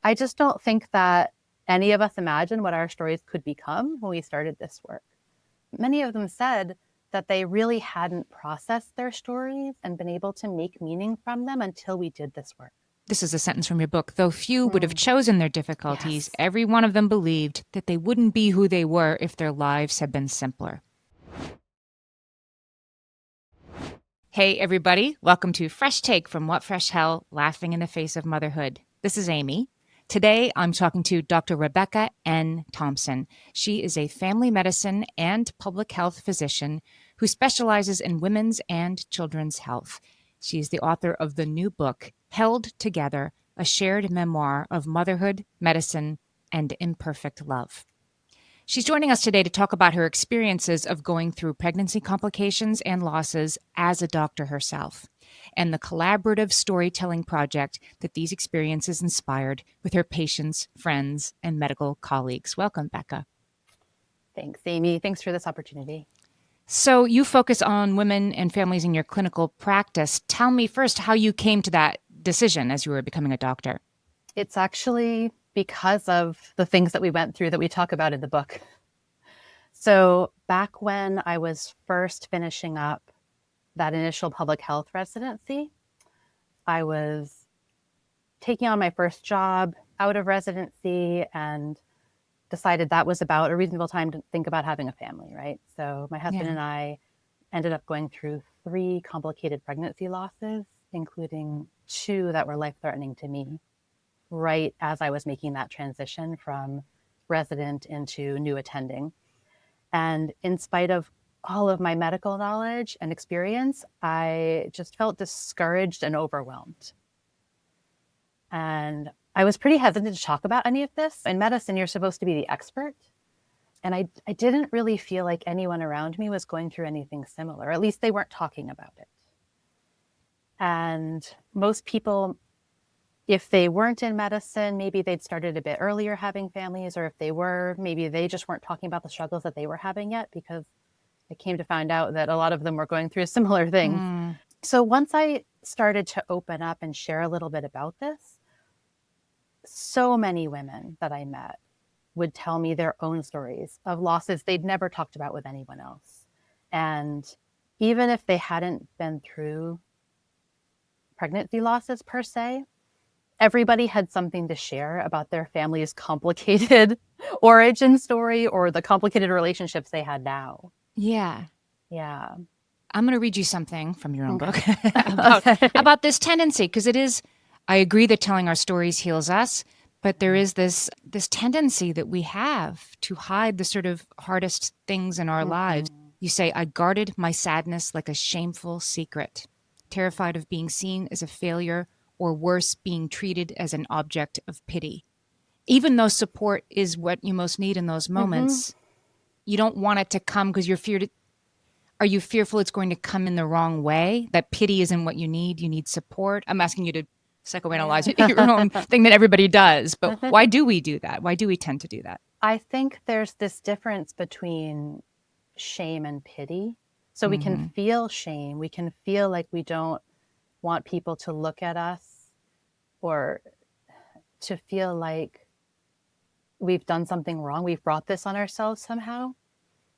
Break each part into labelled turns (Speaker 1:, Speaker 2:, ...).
Speaker 1: I just don't think that any of us imagined what our stories could become when we started this work. Many of them said that they really hadn't processed their stories and been able to make meaning from them until we did this work.
Speaker 2: This is a sentence from your book. Though few would have chosen their difficulties,
Speaker 1: Yes.
Speaker 2: every one of them believed that they wouldn't be who they were if their lives had been simpler. Hey, everybody. Welcome to Fresh Take from What Fresh Hell, Laughing in the Face of Motherhood. This is Amy. Today, I'm talking to Dr. Rebecca N. Thompson. She is a family medicine and public health physician who specializes in women's and children's health. She is the author of the new book, Held Together, a Shared Memoir of Motherhood, Medicine, and Imperfect Love. She's joining us today to talk about her experiences of going through pregnancy complications and losses as a doctor herself, and the collaborative storytelling project that these experiences inspired with her patients, friends, and medical colleagues. Welcome, Becca.
Speaker 1: Thanks, Amy. Thanks for this opportunity.
Speaker 2: So you focus on women and families in your clinical practice. Tell me first how you came to that decision as you were becoming a doctor.
Speaker 1: It's actually because of the things that we went through that we talk about in the book. So back when I was first finishing up that initial public health residency, I was taking on my first job out of residency and decided that was about a reasonable time to think about having a family, right? So my husband and I ended up going through 3 complicated pregnancy losses, including 2 that were life-threatening to me, right as I was making that transition from resident into new attending. And in spite of all of my medical knowledge and experience, I just felt discouraged and overwhelmed. And I was pretty hesitant to talk about any of this. In medicine, you're supposed to be the expert. And I didn't really feel like anyone around me was going through anything similar. At least they weren't talking about it. And most people, if they weren't in medicine, maybe they'd started a bit earlier having families, or if they were, maybe they just weren't talking about the struggles that they were having yet, because I came to find out that a lot of them were going through similar things. So once I started to open up and share a little bit about this, so many women that I met would tell me their own stories of losses they'd never talked about with anyone else. And even if they hadn't been through pregnancy losses per se, everybody had something to share about their family's complicated origin story or the complicated relationships they had now.
Speaker 2: Yeah.
Speaker 1: Yeah.
Speaker 2: I'm going to read you something from your own book
Speaker 1: Okay.
Speaker 2: about this tendency, because it is, I agree that telling our stories heals us, but there is this tendency that we have to hide the sort of hardest things in our lives. You say, I guarded my sadness like a shameful secret, terrified of being seen as a failure, or worse, being treated as an object of pity. Even though support is what you most need in those moments, you don't want it to come because you're feared. Are you fearful it's going to come in the wrong way? That pity isn't what you need support? I'm asking you to psychoanalyze your own thing that everybody does. But why do we do that? Why do we tend to do that?
Speaker 1: I think there's this difference between shame and pity. So we can feel shame. We can feel like we don't want people to look at us or to feel like we've done something wrong. We've brought this on ourselves somehow.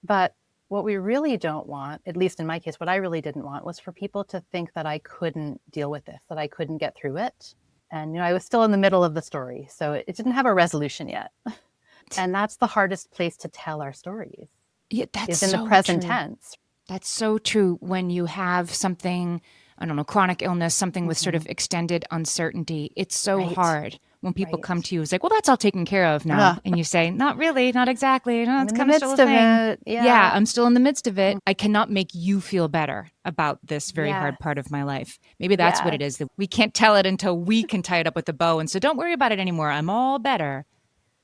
Speaker 1: But what we really don't want, at least in my case, what I really didn't want was for people to think that I couldn't deal with this, that I couldn't get through it. And, I was still in the middle of the story, so it didn't have a resolution yet. And that's the hardest place to tell our stories.
Speaker 2: Yeah, that's
Speaker 1: is in
Speaker 2: so
Speaker 1: the present
Speaker 2: true.
Speaker 1: tense.
Speaker 2: That's so true. When you have something, I don't know, chronic illness, something with sort of extended uncertainty, it's so hard when people come to you. It's like, well, that's all taken care of now. And you say, not really, not exactly. No, it's kind of still a thing. Yeah, I'm still in the midst of it. I cannot make you feel better about this very hard part of my life. Maybe that's what it is, that we can't tell it until we can tie it up with a bow. And so don't worry about it anymore. I'm all better.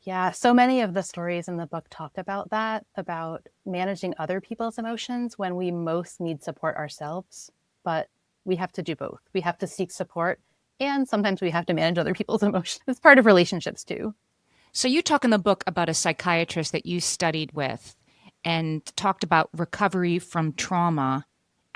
Speaker 1: Yeah, so many of the stories in the book talk about that, about managing other people's emotions when we most need support ourselves. But we have to do both. We have to seek support, and sometimes we have to manage other people's emotions. It's part of relationships too.
Speaker 2: So you talk in the book about a psychiatrist that you studied with and talked about recovery from trauma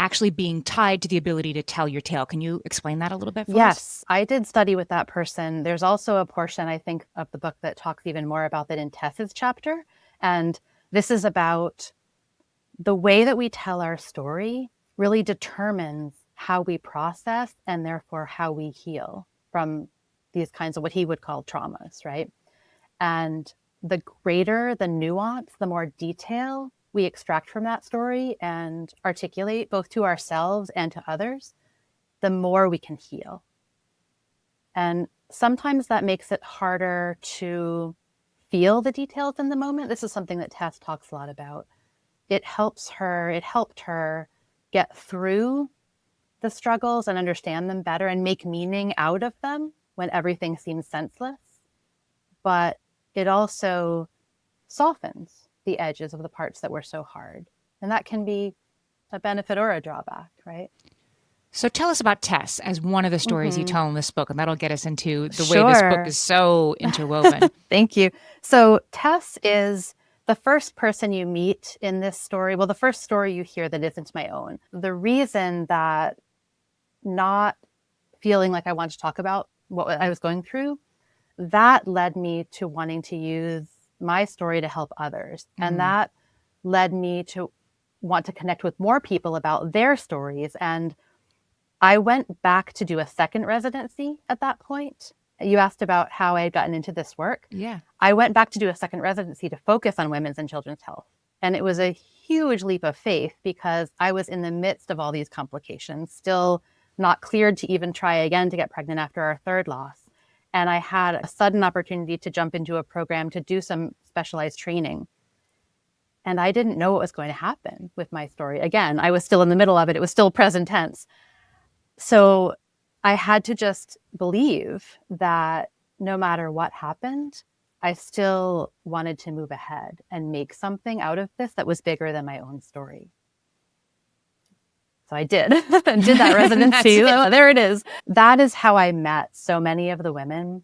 Speaker 2: actually being tied to the ability to tell your tale. Can you explain that a little bit for us?
Speaker 1: Yes, I did study with that person. There's also a portion, I think, of the book that talks even more about that in Tess's chapter. And this is about the way that we tell our story really determines how we process and therefore how we heal from these kinds of what he would call traumas, right? And the greater the nuance, the more detail we extract from that story and articulate both to ourselves and to others, the more we can heal. And sometimes that makes it harder to feel the details in the moment. This is something that Tess talks a lot about. It helped her get through the struggles and understand them better and make meaning out of them when everything seems senseless. But it also softens the edges of the parts that were so hard. And that can be a benefit or a drawback, right?
Speaker 2: So tell us about Tess as one of the stories you tell in this book, and that'll get us into the way this book
Speaker 1: Sure.
Speaker 2: is so interwoven.
Speaker 1: Thank you. So Tess is the first person you meet in this story. Well, the first story you hear that isn't my own. The reason that not feeling like I wanted to talk about what I was going through, that led me to wanting to use my story to help others. And that led me to want to connect with more people about their stories. And I went back to do a second residency at that point. You asked about how I had gotten into this work.
Speaker 2: Yeah.
Speaker 1: I went back to do a second residency to focus on women's and children's health. And it was a huge leap of faith because I was in the midst of all these complications, still not cleared to even try again to get pregnant after our third loss. And I had a sudden opportunity to jump into a program to do some specialized training. And I didn't know what was going to happen with my story. Again, I was still in the middle of it. It was still present tense. So I had to just believe that no matter what happened, I still wanted to move ahead and make something out of this that was bigger than my own story. So I did. Did that residency. There it is. That is how I met so many of the women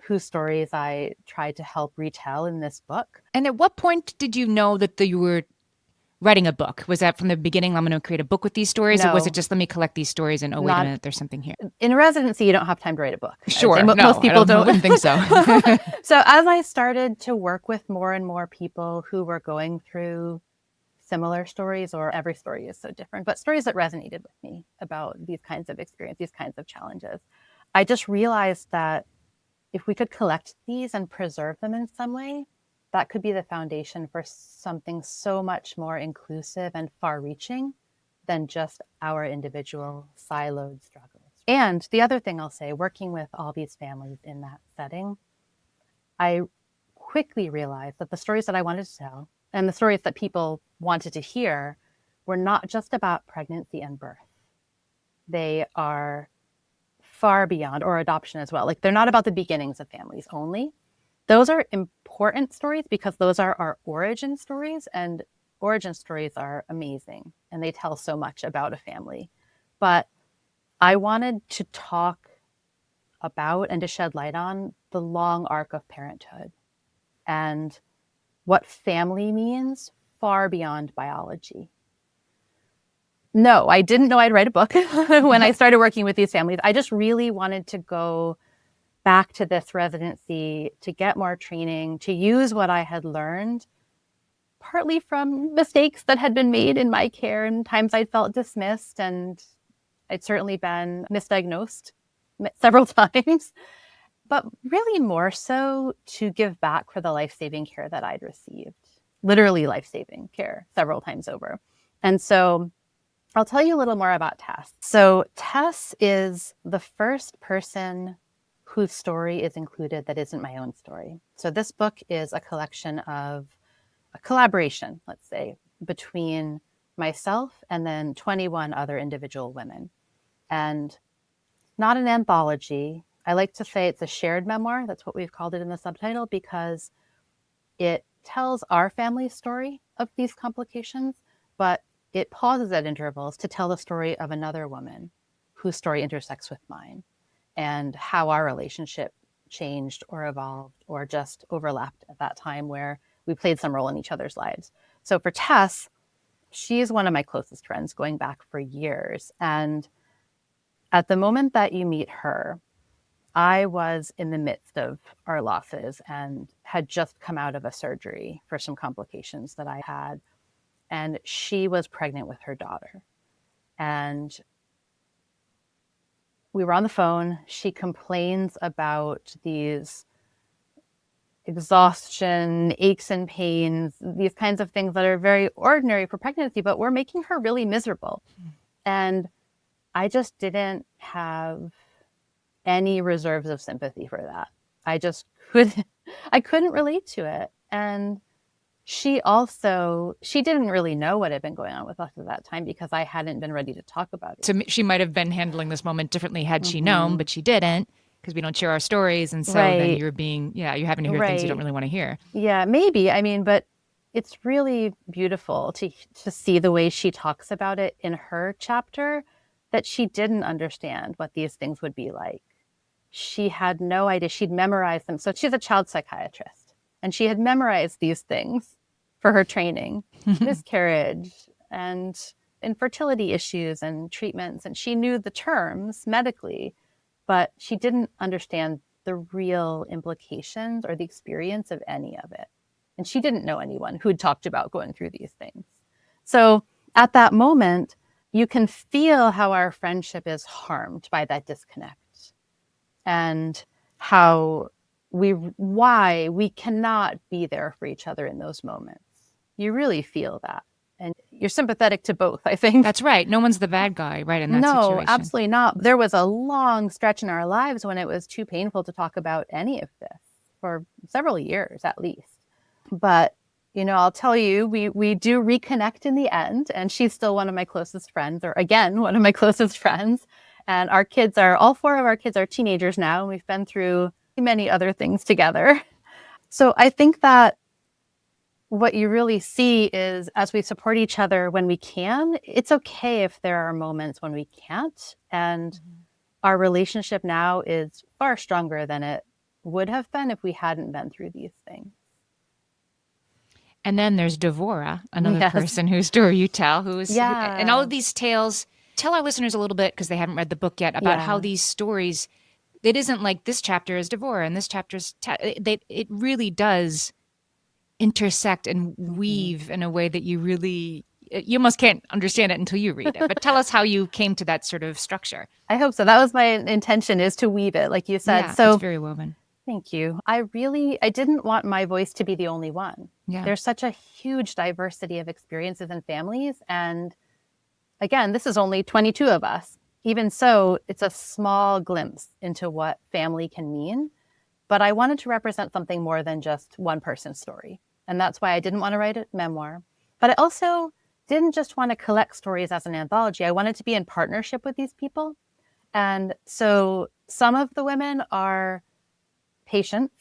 Speaker 1: whose stories I tried to help retell in this book.
Speaker 2: And at what point did you know that you were writing a book? Was that from the beginning, I'm going to create a book with these stories?
Speaker 1: No.
Speaker 2: Or was it just, let me collect these stories and, wait a minute, there's something here?
Speaker 1: In residency, you don't have time to write a book.
Speaker 2: Sure.
Speaker 1: Most people don't.
Speaker 2: I wouldn't think so.
Speaker 1: So as I started to work with more and more people who were going through similar stories, or every story is so different, but stories that resonated with me about these kinds of experiences, these kinds of challenges, I just realized that if we could collect these and preserve them in some way, that could be the foundation for something so much more inclusive and far-reaching than just our individual siloed struggles. And the other thing I'll say, working with all these families in that setting, I quickly realized that the stories that I wanted to tell and the stories that people wanted to hear were not just about pregnancy and birth. They are far beyond, or adoption as well. Like, they're not about the beginnings of families only. Those are important stories because those are our origin stories, and origin stories are amazing and they tell so much about a family. But I wanted to talk about and to shed light on the long arc of parenthood and what family means far beyond biology. No, I didn't know I'd write a book when I started working with these families. I just really wanted to go back to this residency to get more training, to use what I had learned, partly from mistakes that had been made in my care and times I'd felt dismissed, and I'd certainly been misdiagnosed several times, but really more so to give back for the life-saving care that I'd received, literally life-saving care several times over. And so I'll tell you a little more about Tess. So Tess is the first person whose story is included that isn't my own story. So this book is a collection of a collaboration, let's say, between myself and then 21 other individual women. And not an anthology. I like to say it's a shared memoir. That's what we've called it in the subtitle, because it tells our family's story of these complications, but it pauses at intervals to tell the story of another woman whose story intersects with mine and how our relationship changed or evolved or just overlapped at that time where we played some role in each other's lives. So for Tess, she's one of my closest friends going back for years. And at the moment that you meet her, I was in the midst of our losses and had just come out of a surgery for some complications that I had. And she was pregnant with her daughter. And we were on the phone. She complains about these exhaustion, aches and pains, these kinds of things that are very ordinary for pregnancy, but were making her really miserable. And I just didn't have any reserves of sympathy for that. I just I couldn't relate to it. And she didn't really know what had been going on with us at that time because I hadn't been ready to talk about it.
Speaker 2: So she might have been handling this moment differently had she known,
Speaker 1: Mm-hmm.
Speaker 2: but she didn't because we don't share our stories. And so then
Speaker 1: Right.
Speaker 2: you're having to hear things you don't
Speaker 1: Right.
Speaker 2: really want to hear.
Speaker 1: Yeah, maybe. I mean, but it's really beautiful to see the way she talks about it in her chapter, that she didn't understand what these things would be like. She had no idea. She'd memorized them. So she's a child psychiatrist, and she had memorized these things for her training, miscarriage and infertility issues and treatments. And she knew the terms medically, but she didn't understand the real implications or the experience of any of it. And she didn't know anyone who had talked about going through these things. So at that moment, you can feel how our friendship is harmed by that disconnect, and why we cannot be there for each other in those moments. You really feel that. And you're sympathetic to both, I think.
Speaker 2: That's right. No one's the bad guy, right, in that
Speaker 1: No,
Speaker 2: situation.
Speaker 1: absolutely not. There was a long stretch in our lives when it was too painful to talk about any of this for several years at least. But, I'll tell you, we do reconnect in the end, and she's still one of my closest friends, or again, one of my closest friends. And all four of our kids are teenagers now, and we've been through many other things together. So I think that what you really see is, as we support each other when we can, it's okay if there are moments when we can't. And our relationship now is far stronger than it would have been if we hadn't been through these things.
Speaker 2: And then there's Devora, another
Speaker 1: Yes.
Speaker 2: person whose story you tell, and all
Speaker 1: Yeah.
Speaker 2: of these tales. Tell our listeners a little bit, because they haven't read the book yet, about how
Speaker 1: Yeah.
Speaker 2: these stories, it isn't like this chapter is Devora and this chapter's, it really does intersect and weave in a way that you almost can't understand it until you read it. But tell us how you came to that sort of structure.
Speaker 1: I hope so. That was my intention, is to weave it, like you said.
Speaker 2: Yeah,
Speaker 1: So
Speaker 2: it's very woven.
Speaker 1: thank you. I didn't want my voice to be the only one.
Speaker 2: Yeah.
Speaker 1: There's such a huge diversity of experiences and families. And again, this is only 22 of us. Even so, it's a small glimpse into what family can mean. But I wanted to represent something more than just one person's story. And that's why I didn't want to write a memoir. But I also didn't just want to collect stories as an anthology. I wanted to be in partnership with these people. And so some of the women are patients,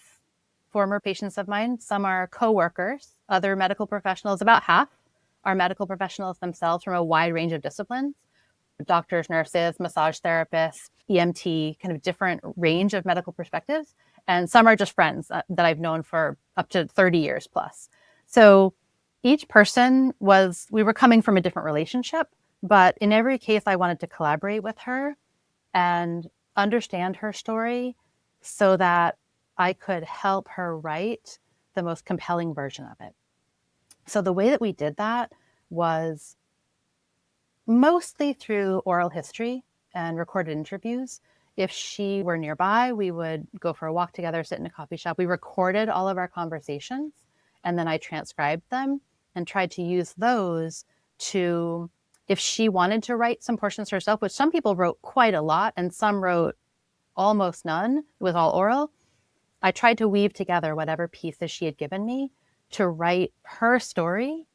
Speaker 1: former patients of mine. Some are coworkers, other medical professionals. About half are medical professionals themselves from a wide range of disciplines: doctors, nurses, massage therapists, EMT, kind of different range of medical perspectives. And some are just friends that I've known for up to 30 years plus. So each person we were coming from a different relationship, but in every case, I wanted to collaborate with her and understand her story so that I could help her write the most compelling version of it. So the way that we did that was mostly through oral history and recorded interviews. If she were nearby, we would go for a walk together, sit in a coffee shop. We recorded all of our conversations, and then I transcribed them and tried to use those to, if she wanted to write some portions herself, which some people wrote quite a lot and some wrote almost none, it was all oral. I tried to weave together whatever pieces she had given me to write her story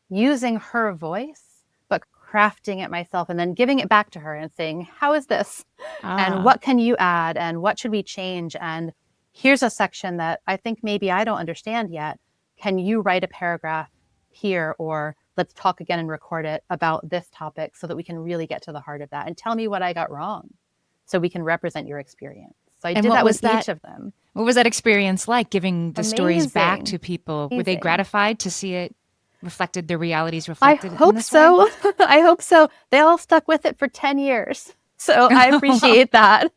Speaker 1: using her voice, but crafting it myself and then giving it back to her and saying, how is this? And what can you add? And what should we change? And here's a section that I think maybe I don't understand yet. Can you write a paragraph here? Or let's talk again and record it about this topic so that we can really get to the heart of that, and tell me what I got wrong so we can represent your experience. So I did that with each of them.
Speaker 2: What was that experience like, giving the stories back to people? Were they
Speaker 1: Amazing.
Speaker 2: gratified to see it? reflected, their realities
Speaker 1: I
Speaker 2: reflected in
Speaker 1: hope
Speaker 2: this way?
Speaker 1: so. I hope so. They all stuck with it for 10 years. So I appreciate that.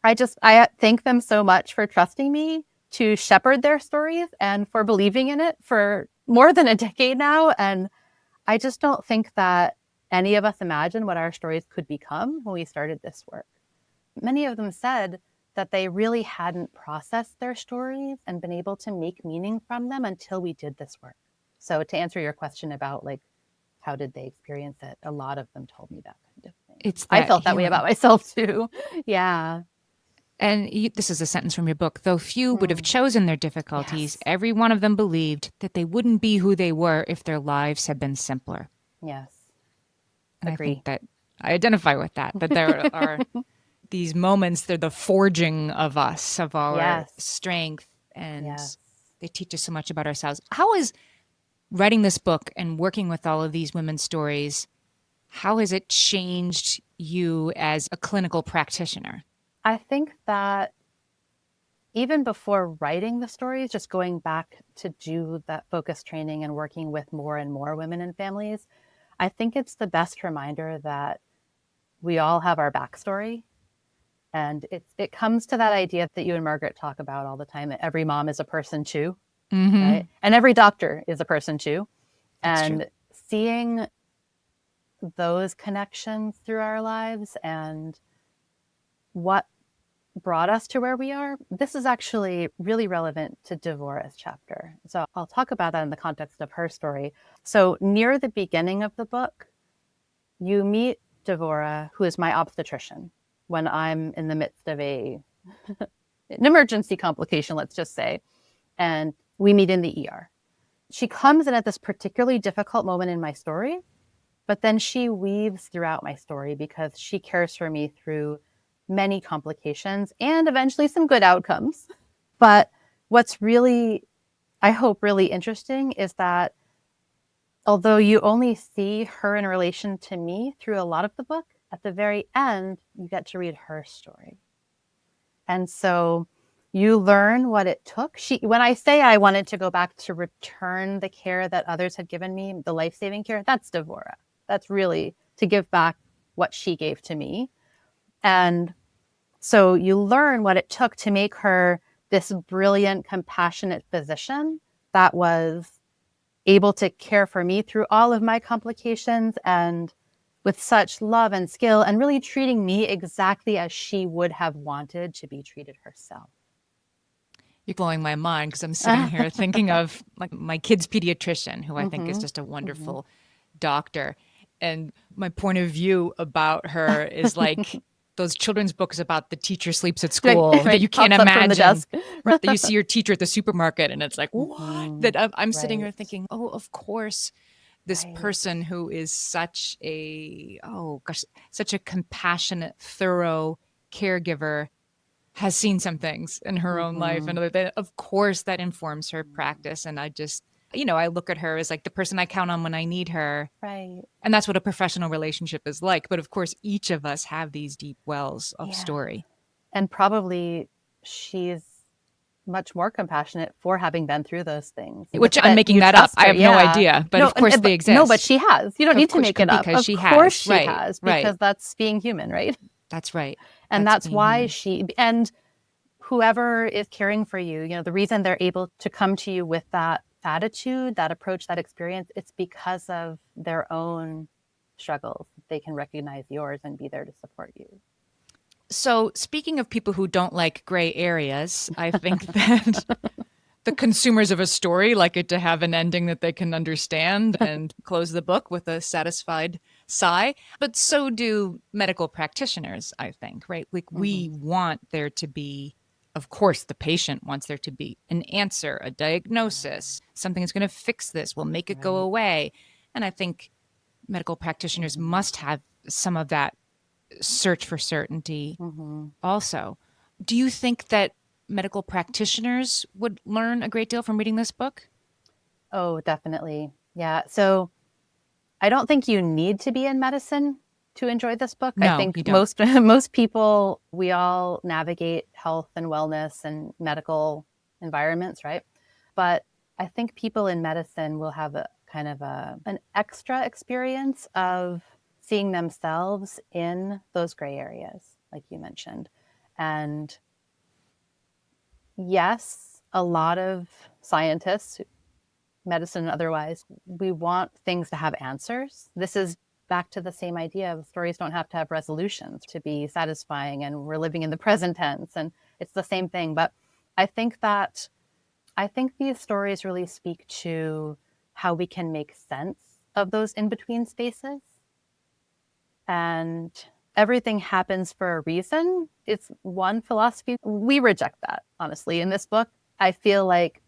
Speaker 1: I thank them so much for trusting me to shepherd their stories and for believing in it for more than a decade now. And I just don't think that any of us imagined what our stories could become when we started this work. Many of them said that they really hadn't processed their stories and been able to make meaning from them until we did this work. So to answer your question about like, how did they experience it? A lot of them told me that kind of thing.
Speaker 2: It's
Speaker 1: I
Speaker 2: that
Speaker 1: felt that way
Speaker 2: healing.
Speaker 1: about myself too. Yeah.
Speaker 2: And this is a sentence from your book. Though few would have chosen their difficulties,
Speaker 1: Yes.
Speaker 2: every one of them believed that they wouldn't be who they were if their lives had been simpler.
Speaker 1: Yes.
Speaker 2: And I think
Speaker 1: Agree.
Speaker 2: that I identify with that there are these moments, they're the forging of us, of our
Speaker 1: Yes.
Speaker 2: strength, and
Speaker 1: Yes.
Speaker 2: they teach us so much about ourselves. How is writing this book and working with all of these women's stories, how has it changed you as a clinical practitioner?
Speaker 1: I think that even before writing the stories, just going back to do that focus training and working with more and more women and families, I think it's the best reminder that we all have our backstory. And it comes to that idea that you and Margaret talk about all the time, that every mom is a person too,
Speaker 2: Mm-hmm.
Speaker 1: right? And every doctor is a person too.
Speaker 2: That's true.
Speaker 1: And seeing those connections through our lives and what brought us to where we are, this is actually really relevant to Devorah's chapter. So I'll talk about that in the context of her story. So near the beginning of the book, you meet Devorah, who is my obstetrician, when I'm in the midst of an emergency complication, let's just say, and we meet in the ER. She comes in at this particularly difficult moment in my story, but then she weaves throughout my story because she cares for me through many complications and eventually some good outcomes. But what's really, I hope, really interesting is that although you only see her in relation to me through a lot of the book, at the very end, you get to read her story. And so you learn what it took. When I say I wanted to go back to return the care that others had given me, the life-saving care, that's Devorah. That's really to give back what she gave to me. And so you learn what it took to make her this brilliant, compassionate physician that was able to care for me through all of my complications and with such love and skill and really treating me exactly as she would have wanted to be treated herself.
Speaker 2: You're blowing my mind because I'm sitting here thinking of like my kid's pediatrician, who I think is
Speaker 1: Mm-hmm.
Speaker 2: just a
Speaker 1: Mm-hmm.
Speaker 2: wonderful doctor. And my point of view about her is like those children's books about the teacher sleeps at
Speaker 1: Right,
Speaker 2: school that
Speaker 1: right.
Speaker 2: you can't
Speaker 1: Pops up from the
Speaker 2: imagine.
Speaker 1: desk.
Speaker 2: Right, that you see your teacher at the supermarket and it's like, what?
Speaker 1: Mm-hmm.
Speaker 2: That I'm sitting here
Speaker 1: Right.
Speaker 2: thinking, oh, of course, this
Speaker 1: Right.
Speaker 2: person who is such a, oh gosh, such a compassionate, thorough caregiver has seen some things in her own life
Speaker 1: Mm-hmm.
Speaker 2: and of course that informs her practice. And I just, I look at her as like the person I count on when I need her.
Speaker 1: Right.
Speaker 2: And that's what a professional relationship is like. But of course, each of us have these deep wells of
Speaker 1: Yeah.
Speaker 2: story.
Speaker 1: And probably she's much more compassionate for having been through those things.
Speaker 2: Which I'm
Speaker 1: That
Speaker 2: making
Speaker 1: you
Speaker 2: that up.
Speaker 1: trust
Speaker 2: I
Speaker 1: her.
Speaker 2: have no
Speaker 1: Yeah.
Speaker 2: idea. But
Speaker 1: No,
Speaker 2: of course they
Speaker 1: but
Speaker 2: exist.
Speaker 1: she has. You don't
Speaker 2: Of
Speaker 1: need to
Speaker 2: course,
Speaker 1: make it up.
Speaker 2: because
Speaker 1: Of
Speaker 2: she
Speaker 1: course
Speaker 2: has.
Speaker 1: she
Speaker 2: Right.
Speaker 1: has,
Speaker 2: Right.
Speaker 1: because that's being human, right?
Speaker 2: That's right.
Speaker 1: And
Speaker 2: That's
Speaker 1: that's
Speaker 2: being
Speaker 1: why
Speaker 2: human.
Speaker 1: and whoever is caring for you, the reason they're able to come to you with that attitude, that approach, that experience, it's because of their own struggles. They can recognize yours and be there to support you.
Speaker 2: So, speaking of people who don't like gray areas, I think that the consumers of a story like it to have an ending that they can understand and close the book with a satisfied sigh. But so do medical practitioners, I think, right? Like we
Speaker 1: Mm-hmm.
Speaker 2: want there to be, of course, the patient wants there to be an answer, a diagnosis, something that's going to fix this, will make it go
Speaker 1: Right.
Speaker 2: away. And I think medical practitioners
Speaker 1: Mm-hmm.
Speaker 2: must have some of that search for certainty
Speaker 1: Mm-hmm.
Speaker 2: also. Do you think that medical practitioners would learn a great deal from reading this book?
Speaker 1: Oh, definitely. Yeah. So I don't think you need to be in medicine to enjoy this book. I
Speaker 2: No, you
Speaker 1: think
Speaker 2: don't.
Speaker 1: most people, we all navigate health and wellness and medical environments, right? But I think people in medicine will have a kind of an extra experience of seeing themselves in those gray areas, like you mentioned. And yes, a lot of scientists, medicine and otherwise, we want things to have answers. This is back to the same idea of stories don't have to have resolutions to be satisfying, and we're living in the present tense, and it's the same thing. But I think that I think these stories really speak to how we can make sense of those in between spaces. And everything happens for a reason. It's one philosophy. We reject that, honestly. In this book, I feel like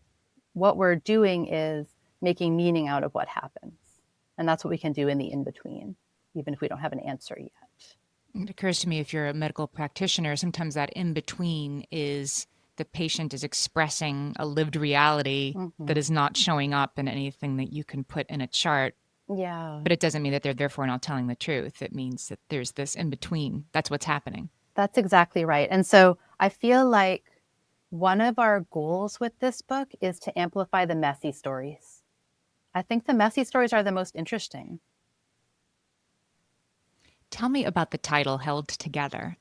Speaker 1: what we're doing is making meaning out of what happens. And that's what we can do in the in between, even if we don't have an answer yet.
Speaker 2: It occurs to me, if you're a medical practitioner, sometimes that in between is the patient is expressing a lived reality that is not showing up in anything that you can put in a chart.
Speaker 1: Yeah.
Speaker 2: But it doesn't mean that they're therefore not telling the truth. It means that there's this in between. That's what's happening.
Speaker 1: That's exactly right. And so I feel like one of our goals with this book is to amplify the messy stories. I think the messy stories are the most interesting.
Speaker 2: Tell me about the title, Held Together.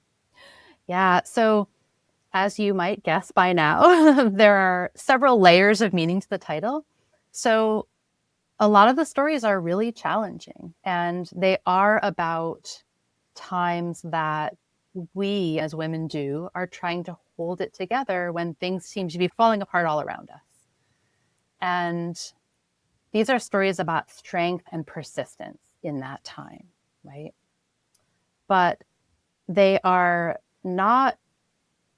Speaker 1: Yeah. So, as you might guess by now, there are several layers of meaning to the title. So, a lot of the stories are really challenging, and they are about times that we as women are trying to hold it together when things seem to be falling apart all around us. And these are stories about strength and persistence in that time, right? But they are not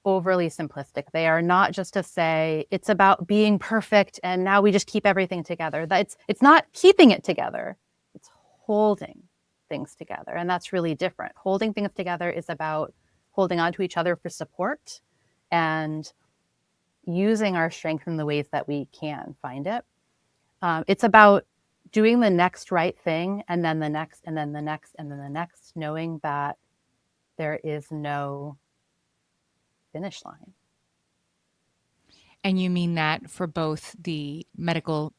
Speaker 1: overly simplistic. They are not just to say it's about being perfect and now we just keep everything together. It's not keeping it together. It's holding things together. And that's really different. Holding things together is about holding on to each other for support and using our strength in the ways that we can find it. It's about doing the next right thing and then the next and then the next and then the next, knowing that there is no finish line.
Speaker 2: And you mean that for both the medical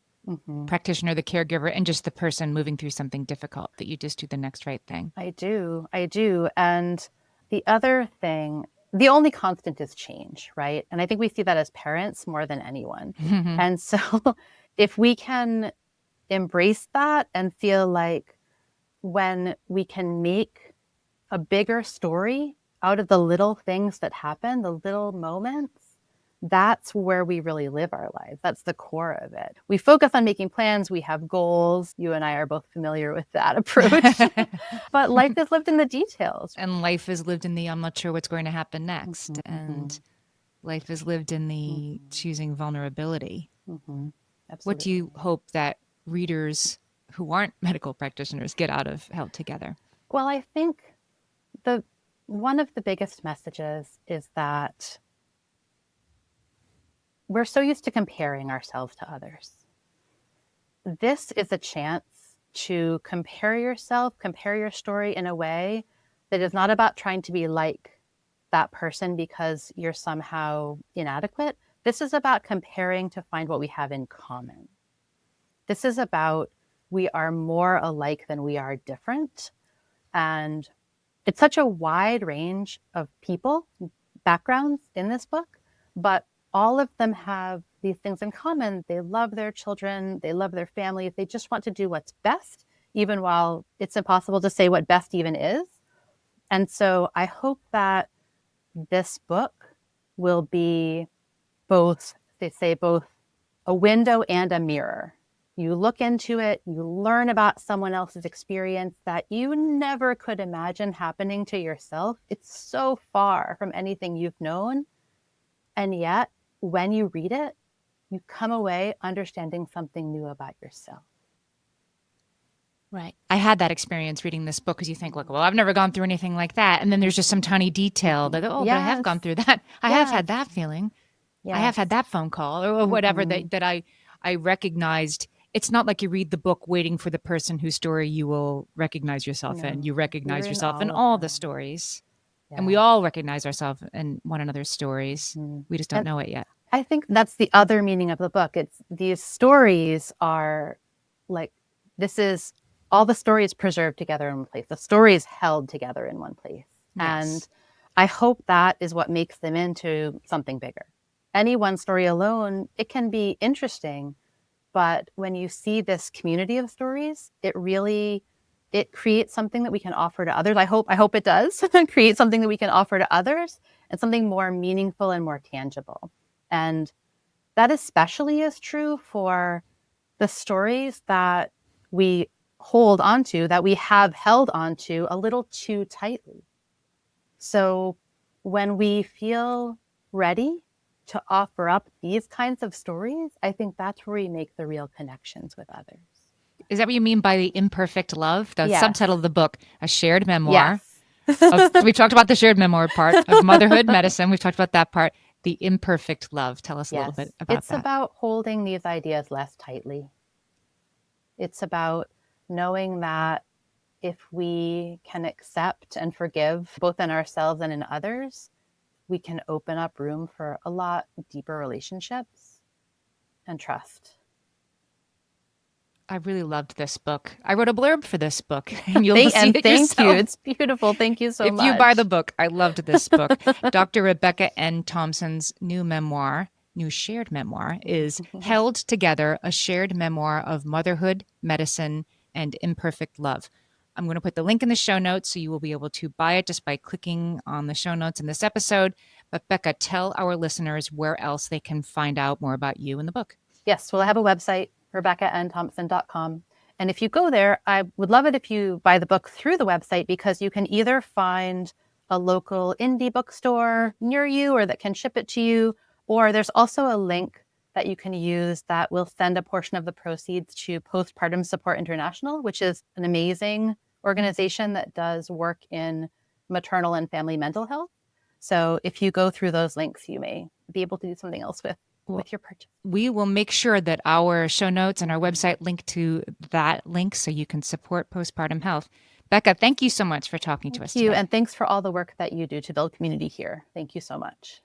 Speaker 2: practitioner, the caregiver, and just the person moving through something difficult, that you just do the next right thing?
Speaker 1: I do. And the other thing, the only constant is change, right? And I think we see that as parents more than anyone. And so if we can embrace that and feel like when we can make a bigger story out of the little things that happen, the little moments, that's where we really live our lives. That's the core of it. We focus on making plans. We have goals. You and I are both familiar with that approach. But life is lived in the details.
Speaker 2: And life is lived in the I'm not sure what's going to happen next. And life is lived in the choosing vulnerability. What do you hope that readers who aren't medical practitioners get out of Held Together?
Speaker 1: Well, I think one of the biggest messages is that we're so used to comparing ourselves to others. This is a chance to compare yourself, compare your story in a way that is not about trying to be like that person because you're somehow inadequate. This is about comparing to find what we have in common. This is about we are more alike than we are different. And it's such a wide range of people, backgrounds in this book, but all of them have these things in common. They love their children, they love their families, they just want to do what's best, even while it's impossible to say what best even is. And so I hope that this book will be both, they say, both a window and a mirror. You look into it, you learn about someone else's experience that you never could imagine happening to yourself. It's so far from anything you've known. And yet, when you read it, you come away understanding something new about yourself.
Speaker 2: Right. I had that experience reading this book because you think, like, well, I've never gone through anything like that. And then there's just some tiny detail that, oh, but I have gone through that. I have had that feeling. I have had that phone call or whatever that I recognized. It's not like you read the book waiting for the person whose story you will recognize yourself in. You recognize yourself in all the stories. Yeah. And we all recognize ourselves in one another's stories. We just don't know it yet.
Speaker 1: I think that's the other meaning of the book. It's these stories are like, this is all the stories preserved together in one place. The stories held together in one place. And
Speaker 2: Yes.
Speaker 1: I hope that is what makes them into something bigger. Any one story alone, it can be interesting, but when you see this community of stories, it creates something that we can offer to others. I hope it does create something that we can offer to others, and something more meaningful and more tangible. And that especially is true for the stories that we hold onto, that we have held onto a little too tightly. So when we feel ready to offer up these kinds of stories, I think that's where we make the real connections with others.
Speaker 2: Is that what you mean by the imperfect love? The
Speaker 1: Yes.
Speaker 2: subtitle of the book, A Shared Memoir
Speaker 1: Yes.
Speaker 2: of, we've talked about the shared memoir part of motherhood medicine. We've talked about that part. The imperfect love. Tell us a little bit
Speaker 1: Yes.
Speaker 2: about
Speaker 1: It's
Speaker 2: that.
Speaker 1: about holding these ideas less tightly. It's about knowing that if we can accept and forgive both in ourselves and in others, we can open up room for a lot deeper relationships and trust.
Speaker 2: I really loved this book. I wrote a blurb for this book, and you'll see
Speaker 1: And
Speaker 2: it
Speaker 1: thank you.
Speaker 2: yourself
Speaker 1: It's beautiful. Thank you so
Speaker 2: if you buy the
Speaker 1: much.
Speaker 2: book. I loved this book. Dr. Rebecca N. Thompson's new shared memoir is Held Together, a shared memoir of motherhood, medicine, and imperfect love. I'm going to put the link in the show notes so you will be able to buy it just by clicking on the show notes in this episode. But Becca, tell our listeners where else they can find out more about you and the book.
Speaker 1: Yes, well, I have a website, RebeccaNThompson.com. And if you go there, I would love it if you buy the book through the website, because you can either find a local indie bookstore near you or that can ship it to you, or there's also a link that you can use that will send a portion of the proceeds to Postpartum Support International, which is an amazing organization that does work in maternal and family mental health. So if you go through those links, you may be able to do something else
Speaker 2: Well,
Speaker 1: with your purchase.
Speaker 2: we will make sure that our show notes and our website link to that link so you can support postpartum health. Becca, thank you so much for talking to us
Speaker 1: Thank you.
Speaker 2: today.
Speaker 1: And thanks for all the work that you do to build community here. Thank you so much.